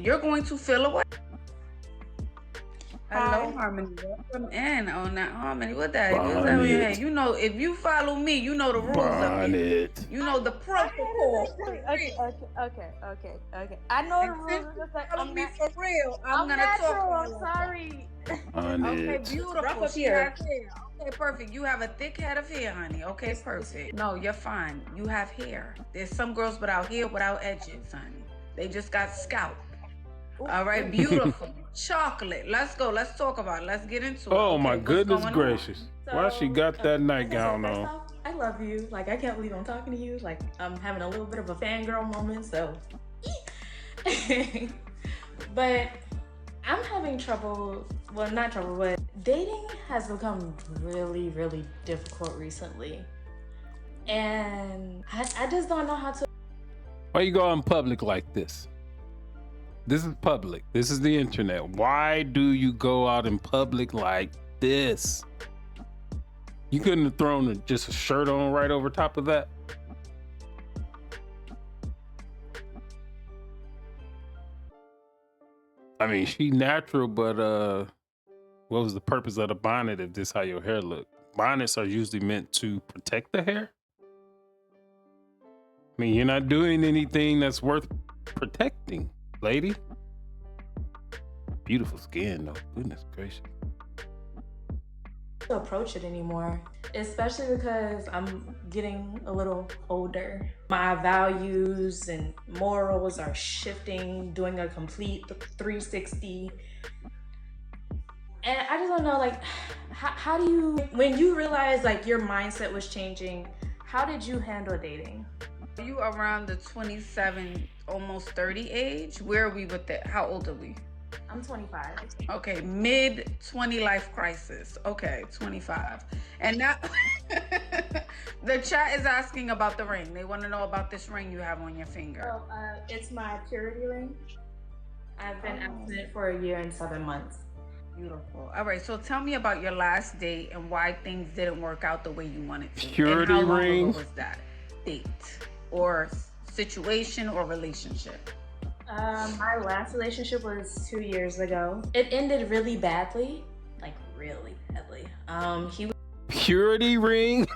you're going to feel away. Hello, Hi. Harmony. Welcome in on that, Harmony. What the heck? What's that on your Bonnet. head? You know, if you follow me, you know the rules up here. Bonnet. You know the protocol. Okay. I know the And rules. since It's you just like follow I'm me not. for real, I'm I'm gonna talk natural. to I'm you like that. sorry. Okay, Bonnet. beautiful. Rough up She here. has hair. Okay, perfect. You have a thick head of hair, honey. Okay, perfect. No, you're fine. You have hair. There's some girls without hair, without edges, honey. They just got scalp. All right, beautiful. Chocolate. Let's go. Let's talk about it. Let's get into it. Oh Okay, my what's goodness going gracious. Why she got that nightgown First on? off, I love you. Like, I can't believe I'm talking to you. Like, I'm having a little bit of a fangirl moment, so. But I'm having trouble, well, not trouble, but dating has become really, really difficult recently. And I just don't know how to. Why you go in public like this? This is public. This is the internet. Why do you go out in public like this? You couldn't have thrown just a shirt on right over top of that? I mean, she natural, but what was the purpose of the bonnet if this how your hair look? Bonnets are usually meant to protect the hair. I mean, you're not doing anything that's worth protecting, lady. Beautiful skin, though. Goodness gracious. To approach it anymore, especially because I'm getting a little older. My values and morals are shifting, doing a complete 360. And I just don't know, like, how do you, when you realize like your mindset was changing, how did you handle dating? Are you around the 27, almost 30 age? Where are we with that? How old are we? I'm 25. Okay, mid 20 life crisis. Okay, 25. And now the chat is asking about the ring. They want to know about this ring you have on your finger. So, it's my purity ring. I've been abstinent for a year and 7 months. Beautiful. All right, so tell me about your last date and why things didn't work out the way you wanted to. Purity and how long ring? ago was that date or situation or relationship? My last relationship was 2 years ago. It ended really badly, like really badly. He was Purity ring?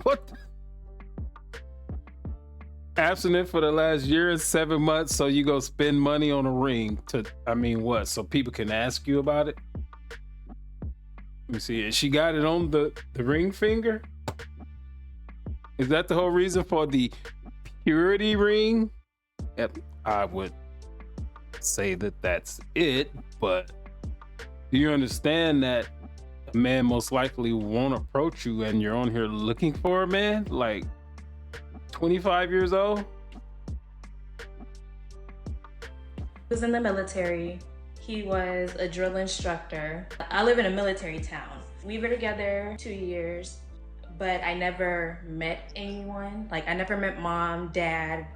What? Abstinent for the last year and 7 months, so you go spend money on a ring to, I mean, what? So people can ask you about it? Let me see. She got it on the ring finger? Is that the whole reason for the purity ring? Yep, I would say that that's it, but do you understand that a man most likely won't approach you and you're on here looking for a man? Like 25 years old? in the military. He was a drill instructor. I live in a military town. We were together 2 years, but I never met anyone. Like, I never met mom, dad,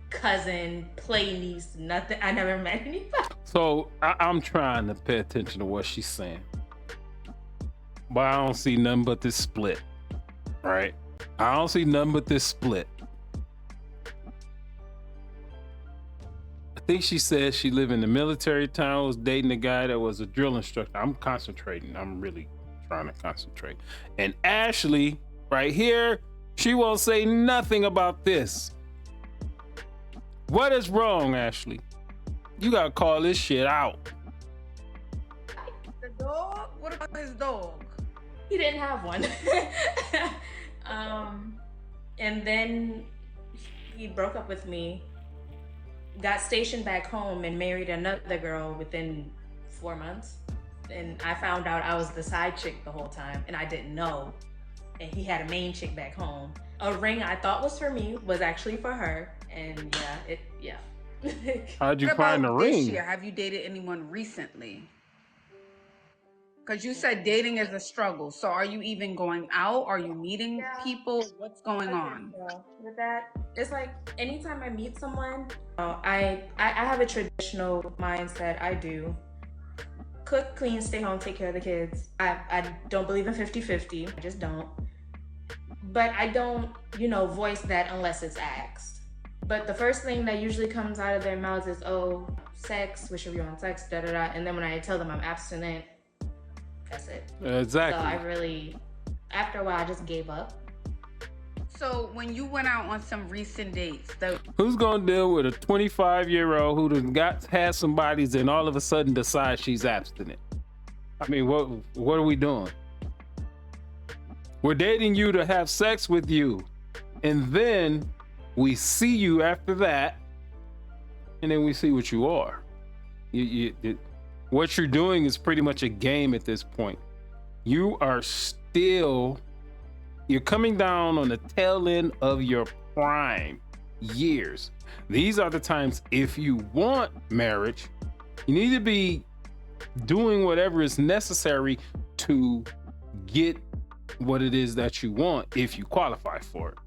cousin, play niece, nothing. I never met anybody. So I'm trying to pay attention to what she's saying, but I don't see nothing but this split, right? I don't see nothing but this split. I think she said she lived in the military town, was dating a guy that was a drill instructor. I'm concentrating. I'm really trying to concentrate. And Ashley, right here, she won't say nothing about this. What is wrong, Ashley? You gotta call this shit out. The dog? What about his dog? He didn't have one. And then he broke up with me, got stationed back home, and married another girl within 4 months. And I found out I was the side chick the whole time, and I didn't know. And he had a main chick back home. A ring I thought was for me was actually for her. And yeah. How'd you What find the about this ring? year? Have you dated anyone recently? Because you said dating is a struggle. So are you even going out? Are you meeting people? What's going on? So with that, it's like anytime I meet someone, I have a traditional mindset. I do cook, clean, stay home, take care of the kids. I don't believe in 50-50. I just don't. But I don't, voice that unless it's asked. But the first thing that usually comes out of their mouths is, oh, sex? We should be on sex, da da da. And then when I tell them I'm abstinent, that's it. Exactly. So I really, after a while, I just gave up. So when you went out on some recent dates, Who's gonna deal with a 25-year-old who done had some bodies and all of a sudden decides she's abstinent? I mean, what are we doing? We're dating you to have sex with you, and then we see you after that, and then we see what you are. What you're doing is pretty much a game at this point. You're coming down on the tail end of your prime years. These are the times, if you want marriage, you need to be doing whatever is necessary to get what it is that you want if you qualify for it.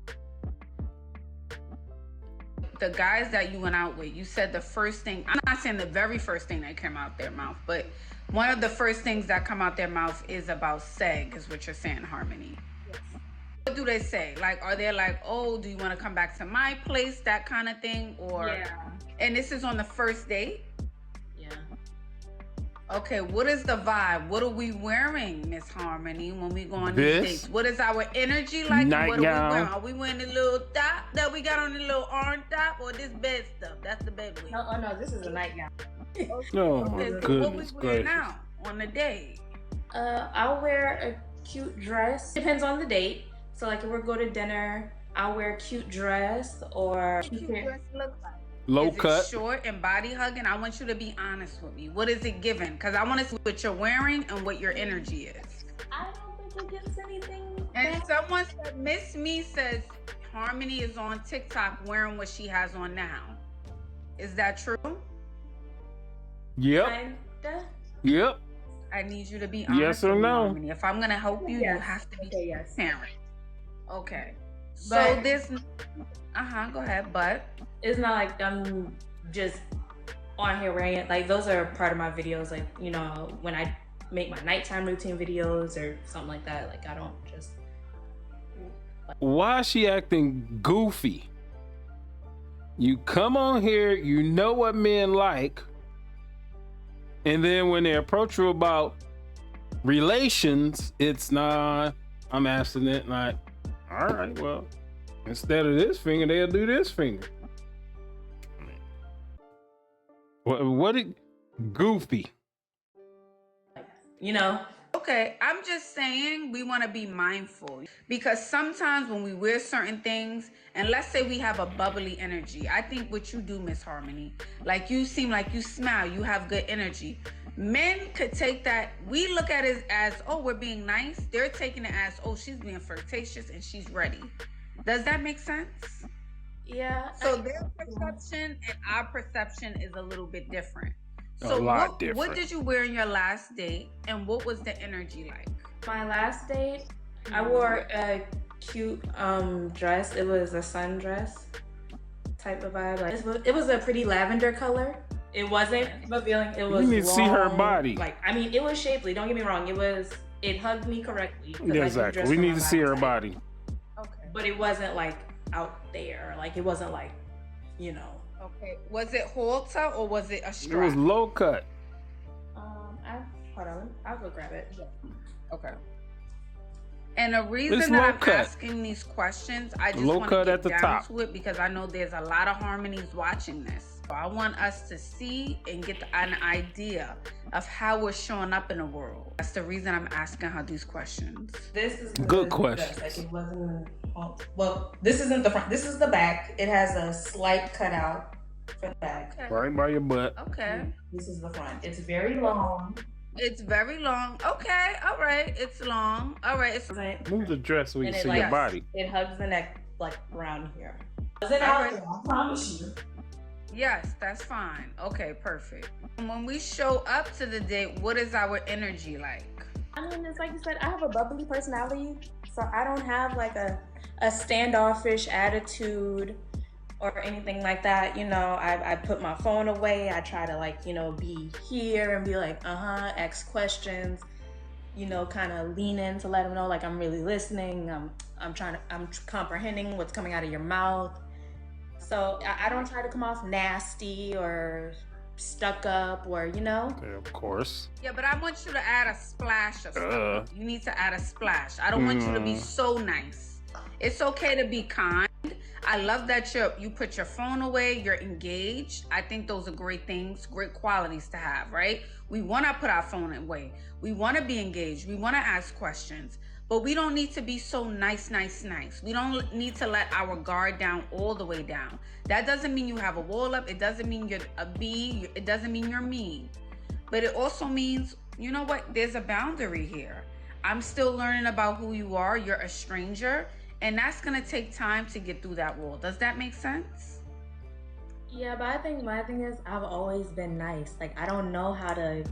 the guys that you went out with, you said the first thing, I'm not saying the very first thing that came out their mouth, but one of the first things that come out their mouth is about seg, is what you're saying, Harmony. Yes. What do they say? Like, are they like, oh, do you want to come back to my place, that kind of thing? Or Yeah. And this is on the first date? Yeah. Okay, what is the vibe? What are we wearing, Miss Harmony, when we go on This these dates? What is our energy like? And what are we nightgown. wearing? Are we wearing the little top that we got on, the little orange top, or this bed stuff? That's the bed wear. No, oh no, this is a nightgown. Oh my Okay, so what we goodness wearing gracious. now on the date? I'll wear a cute dress. Depends on the date. So like if we're going to dinner, I'll wear a cute dress or What cute dress look like? Low Is cut. it short and body hugging? I want you to be honest with me. What is it giving? Because I want to see what you're wearing and what your energy is. I don't think it gives anything. And someone said, Miss Me says Harmony is on TikTok wearing what she has on now. Is that true? Yep. Kinda. Yep. I need you to be honest Yes or with me, no? Harmony. If I'm gonna help you, you Yes. have to be Okay, yes. transparent. Okay. So But- this, go ahead, but It's not like I'm just on here wearing it. Like those are part of my videos. Like, you know, when I make my nighttime routine videos or something like that, like I don't just. Why is she acting goofy? You come on here, you know what men like, and then when they approach you about relations, it's nah, I'm abstinent. Like, all right, well, instead of this finger, they'll do this finger. What it goofy? You know, okay, I'm just saying we want to be mindful, because sometimes when we wear certain things, and let's say we have a bubbly energy, I think what you do, Miss Harmony, like you seem like you smile, you have good energy. Men could take that, we look at it as, oh, we're being nice. They're taking it as, oh, she's being flirtatious and she's ready. Does that make sense? yeah. So their perception and our perception is a little bit different. A So lot what different. did you wear in your last date, and what was the energy like? My last date, I wore a cute dress. It was a sundress type of vibe. Like it was a pretty lavender color. It wasn't revealing. It was. We need to see her long. body. Like I mean, it was shapely. Don't get me wrong. It hugged me correctly. 'cause I do Exactly. dress We for need my to see her type. body. Okay. But it wasn't like out there. Like it wasn't like, you know. Okay. Was it halter or was it a It strap? was low cut. Hold on. I'll go grab it. Okay. And the reason It's that low I'm cut. asking these questions, I just Low want to cut get at the down top. to it, because I know there's a lot of harmonies watching this. So I want us to see and get an idea of how we're showing up in the world. That's the reason I'm asking her these questions. This is Good the questions. dress. Like it wasn't. Well, this isn't the front. This is the back. It has a slight cutout for the back. Right by your butt. Okay. This is the front. It's very long. It's very long. Okay. All right. It's long. All right. It's Move the dress so we And can it see like- your body. It hugs the neck like around here. Wasn't All out right. there, I promise you. Yes, that's fine. Okay, perfect. When we show up to the date, what is our energy like? I mean, it's like you said, I have a bubbly personality, so I don't have like a standoffish attitude or anything like that. You know, I put my phone away. I try to like, you know, be here and be like, ask questions, you know, kind of lean in to let them know like I'm really listening. I'm comprehending what's coming out of your mouth. So I don't try to come off nasty or stuck up or, you know. Okay, of course. Yeah, but I want you to add a splash of stuff. You need to add a splash. I don't want you to be so nice. It's okay to be kind. I love that you put your phone away, you're engaged. I think those are great things, great qualities to have, right? We want to put our phone away. We want to be engaged. We want to ask questions. But we don't need to be so nice. We don't need to let our guard down all the way down. That doesn't mean you have a wall up. It doesn't mean you're a B. It doesn't mean you're mean. But it also means, you know what? There's a boundary here. I'm still learning about who you are. You're a stranger. And that's going to take time to get through that wall. Does that make sense? Yeah, but I think my thing is I've always been nice. Like, I don't know how to,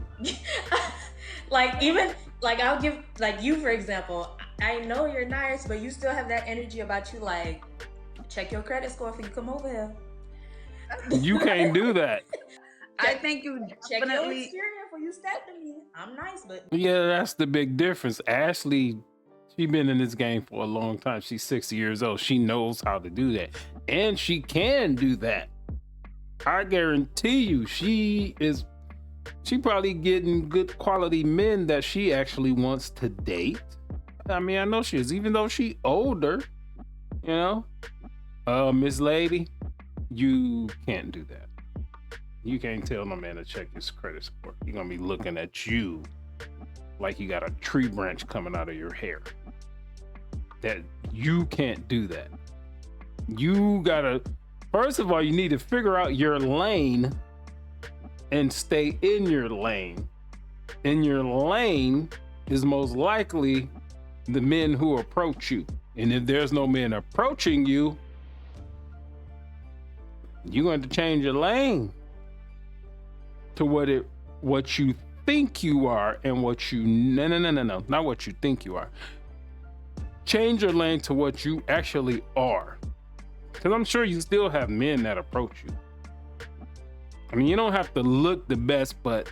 like, even, like, I'll give, like, you, for example, I know you're nice, but you still have that energy about you, like, check your credit score before you come over here. You can't do that. I think you Check your definitely... exterior before you step to me. I'm nice, but... Yeah, that's the big difference. Ashley, she been in this game for a long time. She's 60 years old. She knows how to do that. And she can do that. I guarantee you, she probably getting good quality men that she actually wants to date. I mean, I know she is, even though she older, you know. Miss Lady, you can't do that. You can't tell no man to check his credit score. He's gonna be looking at you like you got a tree branch coming out of your hair. That you can't do that. You gotta, first of all, you need to figure out your lane and stay in your lane. In your lane is most likely the men who approach you. And if there's no men approaching you, you're going to change your lane to what you think you are and what you no, not what you think you are. Change your lane to what you actually are. Because I'm sure you still have men that approach you. I mean, you don't have to look the best, but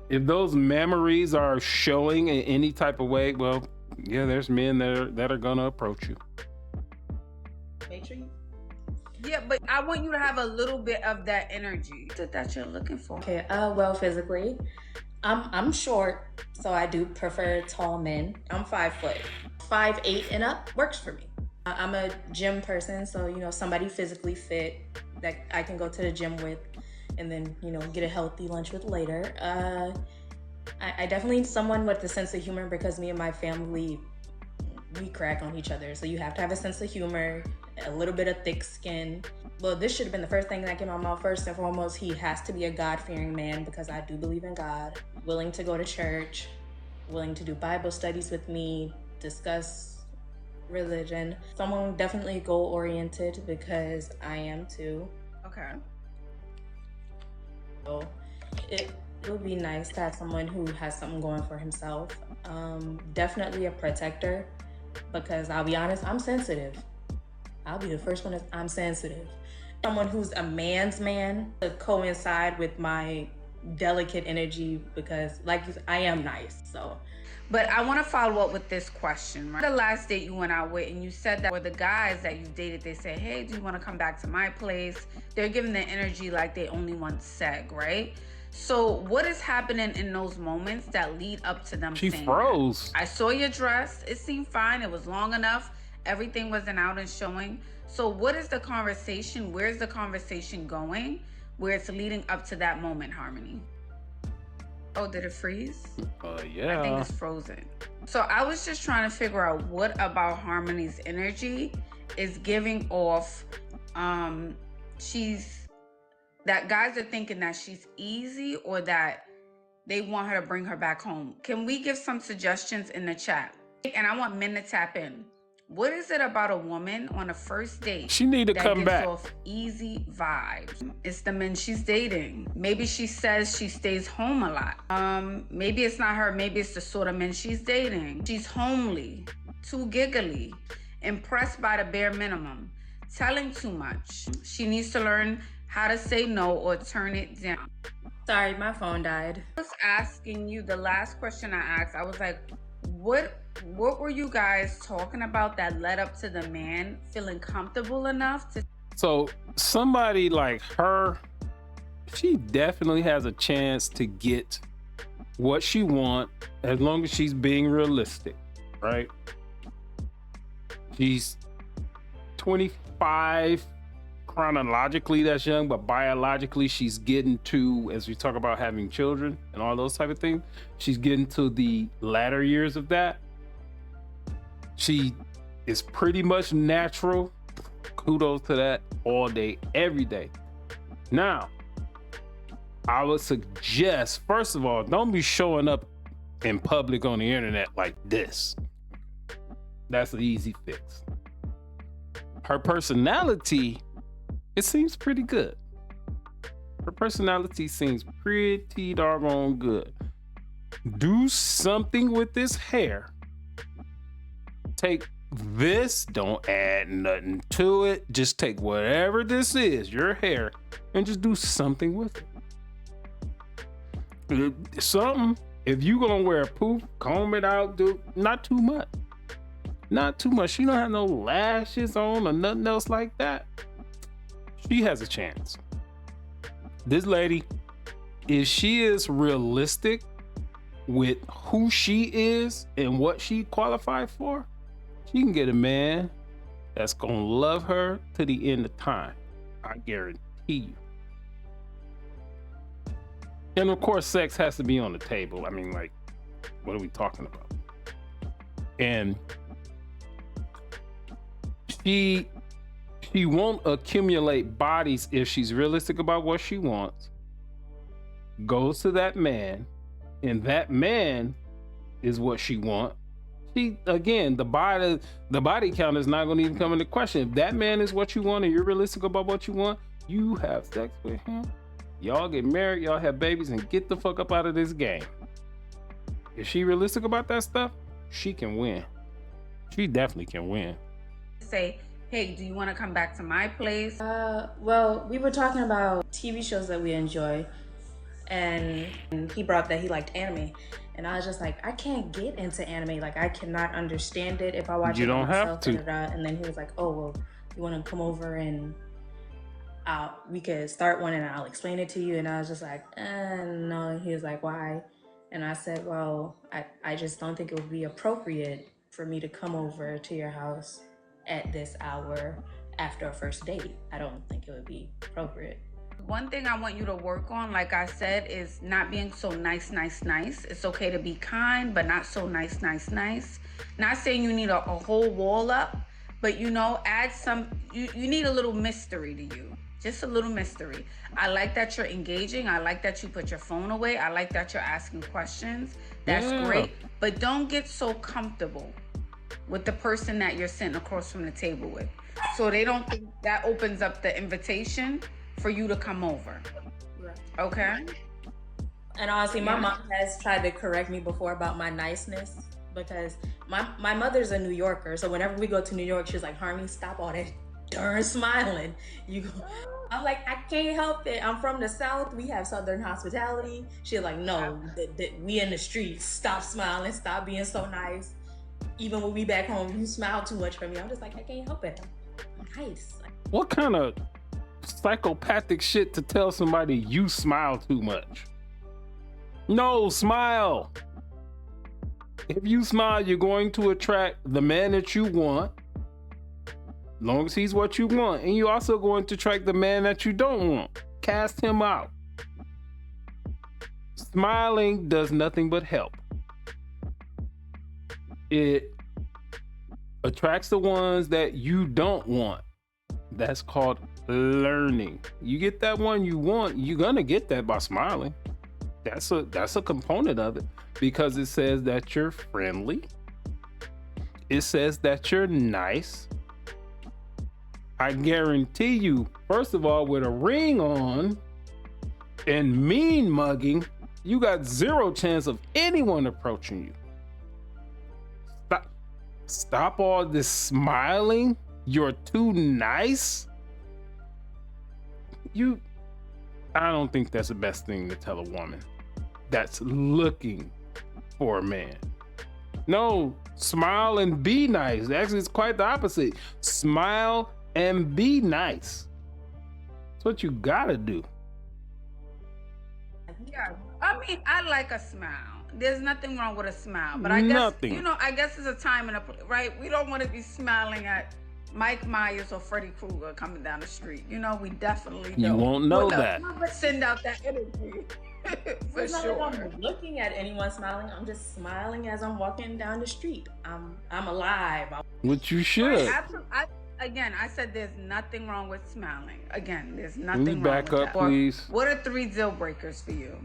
if those memories are showing in any type of way, well, yeah, there's men that are gonna approach you. Make sure you... Yeah, but I want you to have a little bit of that energy that you're looking for. Okay, well, physically, I'm short, so I do prefer tall men. I'm 5 foot. 5'8" and up works for me. I'm a gym person, so, you know, somebody physically fit that I can go to the gym with and then, you know, get a healthy lunch with later. I definitely need someone with a sense of humor because me and my family, we crack on each other. So you have to have a sense of humor, a little bit of thick skin. Well, this should have been the first thing that came out of my mouth. First and foremost, he has to be a God-fearing man because I do believe in God. Willing to go to church, willing to do Bible studies with me, discuss religion. Someone definitely goal-oriented because I am too. Okay. So it would be nice to have someone who has something going for himself. Definitely a protector because I'll be honest, I'm sensitive. I'll be the first one I'm sensitive. Someone who's a man's man to coincide with my delicate energy because, like you said, I am nice, so. But I want to follow up with this question, right? The last date you went out with, and you said that for the guys that you dated, they said, hey, do you want to come back to my place? They're giving the energy like they only want seg, right? So what is happening in those moments that lead up to them She saying froze. that? I saw your dress. It seemed fine. It was long enough. Everything wasn't out and showing. So what is the conversation? Where's the conversation going? Where it's leading up to that moment, Harmony? Oh, did it freeze? Yeah. I think it's frozen. So I was just trying to figure out what about Harmony's energy is giving off, that guys are thinking that she's easy or that they want her to bring her back home. Can we give some suggestions in the chat? And I want men to tap in. What is it about a woman on a first date? She need to that come gives back. off easy vibes? It's the men she's dating. Maybe she says she stays home a lot. Maybe it's not her. Maybe it's the sort of men she's dating. She's homely, too giggly, impressed by the bare minimum, telling too much. She needs to learn how to say no or turn it down. Sorry, my phone died. I was asking you the last question I asked. I was like, what were you guys talking about that led up to the man feeling comfortable enough to... So somebody like her she definitely has a chance to get what she wants as long as she's being realistic, right? She's 25. Chronologically, that's young, but biologically, she's getting to, as we talk about having children and all those type of things, she's getting to the latter years of that. She is pretty much natural. Kudos to that all day, every day. Now, I would suggest, first of all, don't be showing up in public on the internet like this. That's an easy fix. Her personality, it seems pretty good. Her personality seems pretty doggone good. Do something with this hair. Take this, don't add nothing to it. Just take whatever this is, your hair, and just do something with it. Something. If you gonna wear a poof, comb it out, do not too much. Not too much. She don't have no lashes on or nothing else like that. She has a chance. This lady, if she is realistic with who she is and what she qualified for, she can get a man that's gonna love her to the end of time. I guarantee you. And of course, sex has to be on the table. I mean, like, what are we talking about? And she won't accumulate bodies if she's realistic about what she wants. Goes to that man, and that man is what she wants. She, again, the body count is not going to even come into question. If that man is what you want and you're realistic about what you want, you have sex with him. Y'all get married, y'all have babies, and get the fuck up out of this game. If she realistic about that stuff, she can win. She definitely can win. Say, hey, do you want to come back to my place? Well, we were talking about TV shows that we enjoy, and he brought up that he liked anime, and I was just like, I can't get into anime. Like, I cannot understand it if I watch it by myself. And then he was like, oh, well, you want to come over and we could start one and I'll explain it to you. And I was just like, no. And he was like, why? And I said, well, I just don't think it would be appropriate for me to come over to your house at this hour after a first date. I don't think it would be appropriate. One thing I want you to work on, like I said, is not being so nice. It's okay to be kind, but not so nice. Not saying you need a whole wall up, but add some, you need a little mystery to you. Just a little mystery. I like that you're engaging. I like that you put your phone away. I like that you're asking questions. That's great. But don't get so comfortable with the person that you're sitting across from the table with. So they don't think that opens up the invitation for you to come over. Right. Okay? And honestly, my mom has tried to correct me before about my niceness, because my mother's a New Yorker. So whenever we go to New York, she's like, Harmony, stop all that darn smiling. I'm like, I can't help it. I'm from the South. We have Southern hospitality. She's like, no, we in the streets. Stop smiling. Stop being so nice. Even when we back home, you smile too much for me. I'm just like, I can't help it. I'm nice. What kind of psychopathic shit to tell somebody you smile too much? No, smile. If you smile, you're going to attract the man that you want, as long as he's what you want. And you're also going to attract the man that you don't want. Cast him out. Smiling does nothing but help. It attracts the ones that you don't want. That's called learning. You get that one you want, you're gonna get that by smiling. That's a component of it, because it says that you're friendly. It says that you're nice. I guarantee you, first of all, with a ring on and mean mugging, you got zero chance of anyone approaching you. Stop all this smiling. You're too nice. I don't think that's the best thing to tell a woman that's looking for a man. No, smile and be nice. Actually, it's quite the opposite. Smile and be nice. That's what you gotta do. Yeah, I mean, I like a smile. There's nothing wrong with a smile, but I guess Nothing. I guess it's a time and a right. We don't want to be smiling at Mike Myers or Freddy Krueger coming down the street. We definitely don't. You won't know that. But send out that energy for It's not sure. like I'm looking at anyone smiling. I'm just smiling as I'm walking down the street. I'm alive. What you should. Right, again, I said there's nothing wrong with smiling. Again, there's nothing Can you wrong back with up, that. please? What are 3 deal breakers for you?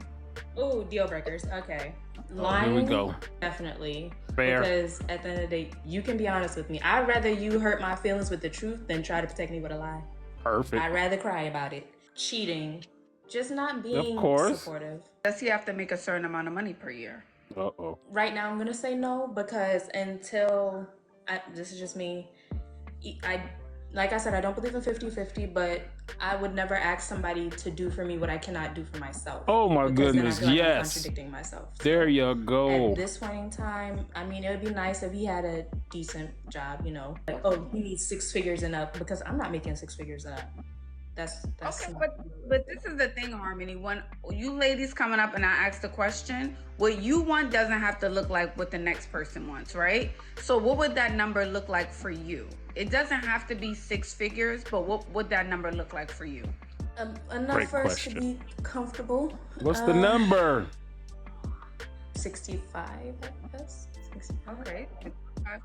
Ooh, deal breakers. Okay. Oh, Lying, here we go. definitely. Fair. Because at the end of the day, you can be honest with me. I'd rather you hurt my feelings with the truth than try to protect me with a lie. Perfect. I'd rather cry about it. Cheating. Just not being course. supportive. Does he have to make a certain amount of money per year? Uh-oh. Right now, I'm going to say no because until, this is just me, like I said, I don't believe in 50-50, but I would never ask somebody to do for me what I cannot do for myself. Oh my Because then I goodness, feel like I'm yes. contradicting myself. There you go. At this point in time, I mean, it would be nice if he had a decent job, Like, oh, he needs 6 figures and up, because I'm not making 6 figures and up. That's Okay, but this is the thing, Harmony. When you ladies coming up and I ask the question, what you want doesn't have to look like what the next person wants, right? So what would that number look like for you? It doesn't have to be 6 figures, but what would that number look like for you? Enough Great for question. us to be comfortable. What's the number? 65, I guess. 65.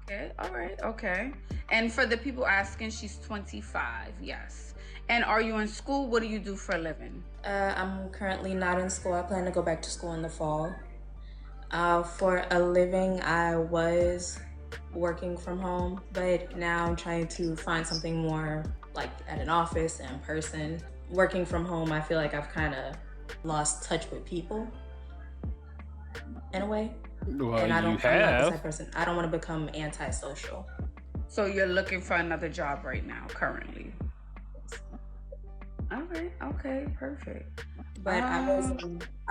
Okay. All right. Okay. And for the people asking, she's 25. Yes. And are you in school? What do you do for a living? I'm currently not in school. I plan to go back to school in the fall. For a living, I was working from home, but now I'm trying to find something more like at an office in person. Working from home, I feel like I've kind of lost touch with people in a way. Well, and I'm you not the type have. of person. I don't want to become antisocial. So you're looking for another job right now, currently. All right. Okay. Perfect. But I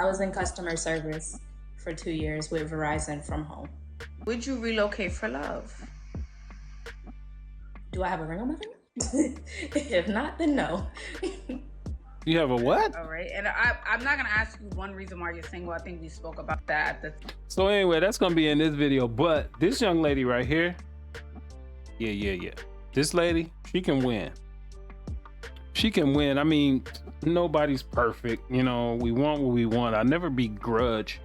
was in customer service for 2 years with Verizon from home. Would you relocate for love? Do I have a ring on my finger? If not, then no. You have a what? All right. And I'm not going to ask you one reason why you're single. I think we spoke about that. So anyway, that's gonna be in this video. But this young lady right here, yeah. This lady, she can win. She can win. I mean, nobody's perfect. We want what we want. I never begrudge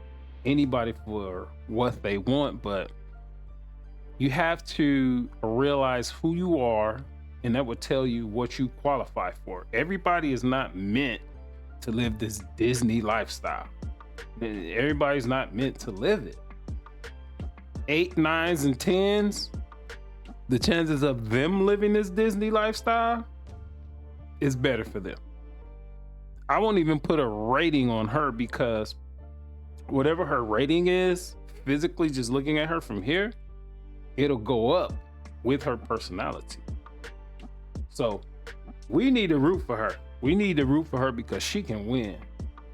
anybody for what they want, but you have to realize who you are, and that will tell you what you qualify for. Everybody is not meant to live this Disney lifestyle. Everybody's not meant to live it. 8, 9s, and 10s, the chances of them living this Disney lifestyle is better for them. I won't even put a rating on her, because whatever her rating is, physically just looking at her from here, it'll go up with her personality. So we need to root for her. We need to root for her because she can win.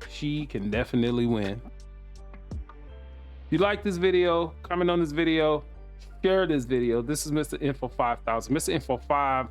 She can definitely win. If you like this video, comment on this video, share this video. This is Mr. Info 5000, Mr. Info 5000.